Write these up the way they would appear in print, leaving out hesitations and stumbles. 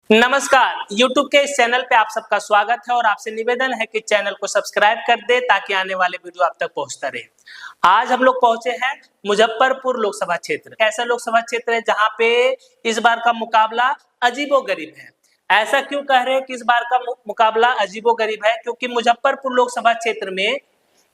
नमस्कार, YouTube के इस चैनल पे आप सबका स्वागत है और आपसे निवेदन है कि चैनल को सब्सक्राइब कर दे ताकि आने वाले वीडियो आप तक पहुंचता रहे। आज हम लोग पहुंचे हैं मुजफ्फरपुर लोकसभा क्षेत्र। ऐसा लोकसभा क्षेत्र है जहां पे इस बार का मुकाबला अजीबोगरीब है। ऐसा क्यों कह रहे हैं कि इस बार का मुकाबला अजीबोगरीब है? क्योंकि मुजफ्फरपुर लोकसभा क्षेत्र में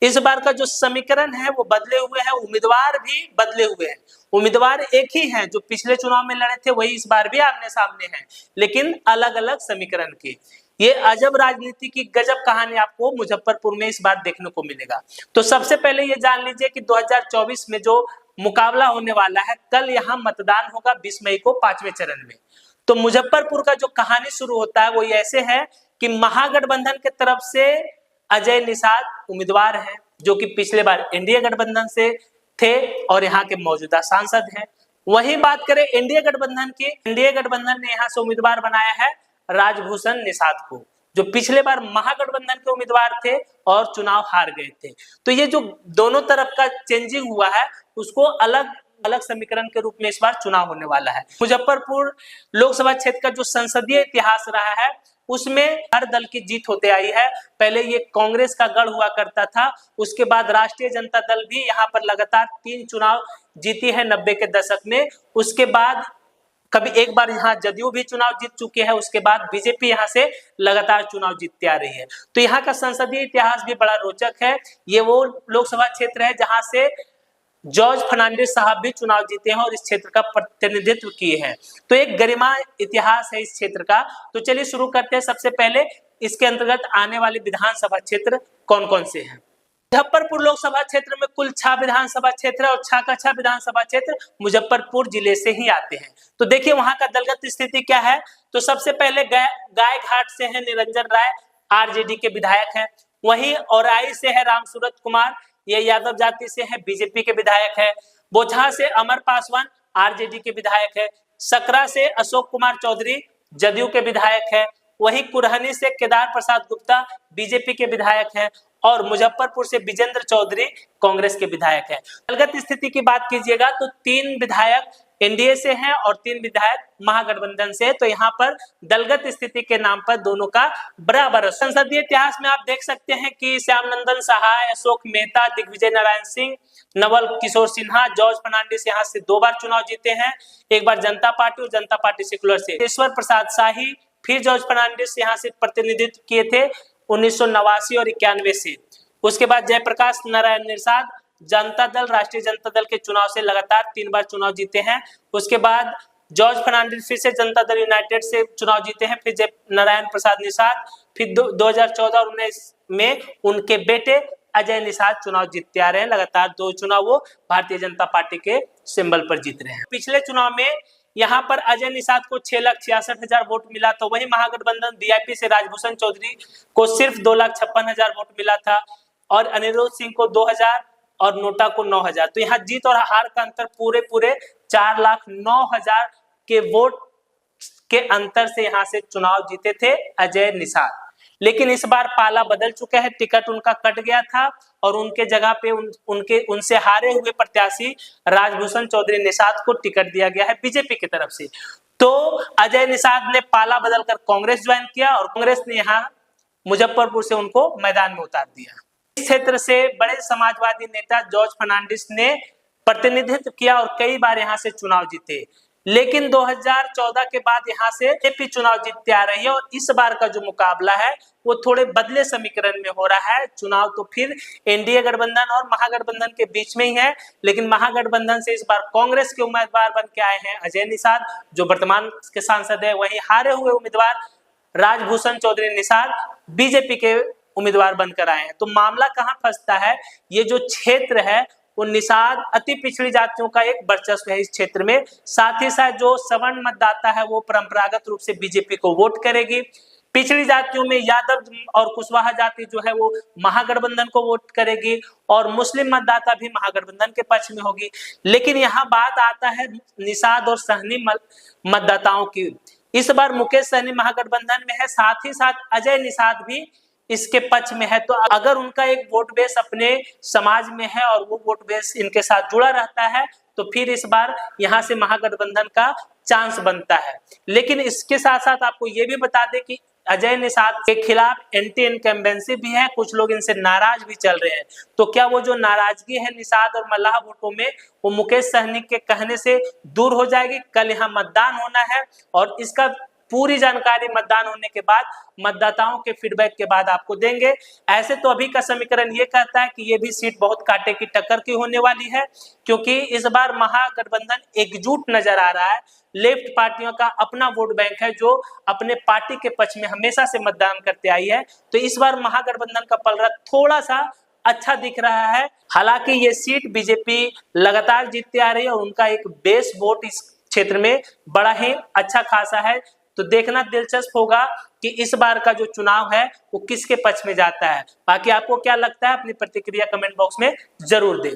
इस बार का जो समीकरण है वो बदले हुए हैं, उम्मीदवार भी बदले हुए हैं। उम्मीदवार एक ही हैं जो पिछले चुनाव में लड़े थे, वही इस बार भी आमने सामने हैं, लेकिन अलग अलग समीकरण के। ये अजब राजनीति की गजब कहानी आपको मुजफ्फरपुर में इस बार देखने को मिलेगा। तो सबसे पहले ये जान लीजिए कि 2024 में जो मुकाबला होने वाला है, कल यहाँ मतदान होगा 20 मई को 5वें चरण में। तो मुजफ्फरपुर का जो कहानी शुरू होता है वो ऐसे है कि महागठबंधन के तरफ से अजय निषाद उम्मीदवार हैं, जो कि पिछले बार एनडीए गठबंधन से थे और यहाँ के मौजूदा सांसद हैं। वही बात करें एनडीए गठबंधन की, एनडीए गठबंधन ने यहाँ से उम्मीदवार बनाया है राजभूषण निषाद को, जो पिछले बार महागठबंधन के उम्मीदवार थे और चुनाव हार गए थे। तो ये जो दोनों तरफ का चेंजिंग हुआ है उसको अलग अलग समीकरण के रूप में इस बार चुनाव होने वाला है। मुजफ्फरपुर लोकसभा क्षेत्र का जो संसदीय इतिहास रहा है उसमें हर दल की जीत होते आई है। पहले ये कांग्रेस का गढ़ हुआ करता था, उसके बाद राष्ट्रीय जनता दल भी यहाँ पर लगातार 3 चुनाव जीती है 90 के दशक में। उसके बाद कभी एक बार यहाँ जदयू भी चुनाव जीत चुके हैं, उसके बाद बीजेपी यहाँ से लगातार चुनाव जीतती आ रही है। तो यहाँ का संसदीय इतिहास भी बड़ा रोचक है। ये वो लोकसभा क्षेत्र है जहाँ से जॉर्ज फर्नांडिस साहब भी चुनाव जीते हैं और इस क्षेत्र का प्रतिनिधित्व किए हैं। तो एक गरिमा इतिहास है इस क्षेत्र का। तो चलिए शुरू करते हैं। सबसे पहले इसके अंतर्गत आने वाले विधानसभा क्षेत्र कौन कौन से हैं। मुजफ्फरपुर लोकसभा क्षेत्र में कुल 6 विधानसभा क्षेत्र और 6 का 6 विधानसभा क्षेत्र मुजफ्फरपुर जिले से ही आते हैं। तो देखिए वहां का दलगत स्थिति क्या है। तो सबसे पहले गाय घाट से है निरंजन राय, आरजेडी के विधायक है। वहीं औराई से है रामसूरत कुमार, ये यादव जाति से है, बीजेपी के विधायक है। बोचहा से अमर पासवान, आरजेडी के विधायक है। सकरा से अशोक कुमार चौधरी, जदयू के विधायक है। वहीं कुरहनी से केदार प्रसाद गुप्ता, बीजेपी के विधायक है। और मुजफ्फरपुर से विजेंद्र चौधरी, कांग्रेस के विधायक है। दलगत स्थिति की बात कीजिएगा तो 3 विधायक एनडीए से हैं और 3 विधायक महागठबंधन से। तो यहाँ पर दलगत स्थिति के नाम पर दोनों का बराबर। संसदीय इतिहास में आप देख सकते हैं कि श्याम नंदन सहाय, अशोक मेहता, दिग्विजय नारायण सिंह, नवल किशोर सिन्हा, जॉर्ज फर्नांडिस यहाँ से 2 बार चुनाव जीते हैं। एक बार जनता पार्टी और जनता पार्टी सेकुलर से। ईश्वर प्रसाद शाही फिर जॉर्ज फर्नांडिस यहाँ से प्रतिनिधित्व किए थे 1989 और 91 से। उसके बाद जयप्रकाश नारायण निषाद जनता दल, राष्ट्रीय जनता दल के चुनाव से लगातार 3 बार चुनाव जीते हैं। उसके बाद जॉर्ज फर्नांडिस फिर से जनता दल यूनाइटेड से चुनाव जीते हैं। फिर जय नारायण प्रसाद निषाद, फिर 2014 और 19 में उनके बेटे अजय निषाद चुनाव जीतते आ रहे हैं। लगातार 2 चुनाव वो भारतीय जनता पार्टी के सिंबल पर जीत रहे हैं। पिछले चुनाव में यहाँ पर अजय निषाद को 6,66,000 वोट मिला था। वही महागठबंधन वीआईपी से राजभूषण चौधरी को सिर्फ 2,56,000 वोट मिला था और अनिरुद्ध सिंह को 2,000 और नोटा को 9,000। तो यहाँ जीत और हार का अंतर पूरे 4,09,000 के वोट के अंतर से यहाँ से चुनाव जीते थे अजय निषाद। लेकिन इस बार पाला बदल चुका है, टिकट उनका कट गया था और उनके जगह पे उनसे हारे हुए प्रत्याशी राजभूषण चौधरी निषाद को टिकट दिया गया है बीजेपी की तरफ से। तो अजय निषाद ने पाला बदलकर कांग्रेस ज्वाइन किया और कांग्रेस ने यहाँ मुजफ्फरपुर से उनको मैदान में उतार दिया। इस क्षेत्र से बड़े समाजवादी नेता जॉर्ज फर्नांडिस ने प्रतिनिधित्व किया और कई बार यहाँ से चुनाव जीते। लेकिन 2014 के बाद यहाँ से बीजेपी चुनाव जीतते आ रही है और इस बार का जो मुकाबला है वो थोड़े बदले समीकरण में हो रहा है। चुनाव तो फिर एनडीए गठबंधन और महागठबंधन के बीच में ही है, लेकिन महागठबंधन से इस बार कांग्रेस के उम्मीदवार बन के आए हैं अजय निषाद, जो वर्तमान के सांसद है। वहीं हारे हुए उम्मीदवार राजभूषण चौधरी निषाद बीजेपी के उम्मीदवार बनकर आए हैं। तो मामला कहाँ फंसता है, ये जो क्षेत्र है वो निषाद अति पिछड़ी जातियों का एक वर्चस्व है इस क्षेत्र में। साथ ही साथ जो सवर्ण मतदाता है वो परंपरागत रूप से बीजेपी को वोट करेगी। पिछड़ी जातियों में यादव और कुशवाहा जाति जो है वो महागठबंधन को वोट करेगी और मुस्लिम मतदाता भी महागठबंधन के पक्ष में होगी। लेकिन यहाँ बात आता है निषाद और सहनी मतदाताओं की। इस बार मुकेश सहनी महागठबंधन में है, साथ ही साथ अजय निषाद भी इसके पक्ष में है। तो अगर उनका एक वोट बेस अपने समाज में है और वो वोट बेस इनके साथ जुड़ा रहता है तो फिर इस बार यहाँ से महागठबंधन का चांस बनता है। लेकिन इसके साथ साथ आपको ये भी बता दें कि अजय निषाद के खिलाफ एंटी इनकम्बेंसी भी है, कुछ लोग इनसे नाराज भी चल रहे हैं। तो क्या वो जो नाराजगी है निषाद और मल्लाह भुट्टो में, वो मुकेश सहनी के कहने से दूर हो जाएगी? कल यहाँ मतदान होना है और इसका पूरी जानकारी मतदान होने के बाद, मतदाताओं के फीडबैक के बाद आपको देंगे। ऐसे तो अभी का समीकरण ये कहता है कि ये भी सीट बहुत कांटे की टक्कर की होने वाली है, क्योंकि इस बार महागठबंधन एकजुट नजर आ रहा है। लेफ्ट पार्टियों का अपना वोट बैंक है जो अपने पार्टी के पक्ष में हमेशा से मतदान करते आई है। तो इस बार महागठबंधन का पलड़ा थोड़ा सा अच्छा दिख रहा है। हालांकि ये सीट बीजेपी लगातार जीतती आ रही है और उनका एक बेस वोट इस क्षेत्र में बड़ा ही अच्छा खासा है। तो देखना दिलचस्प होगा कि इस बार का जो चुनाव है वो किसके पक्ष में जाता है। बाकी आपको क्या लगता है, अपनी प्रतिक्रिया कमेंट बॉक्स में जरूर दें।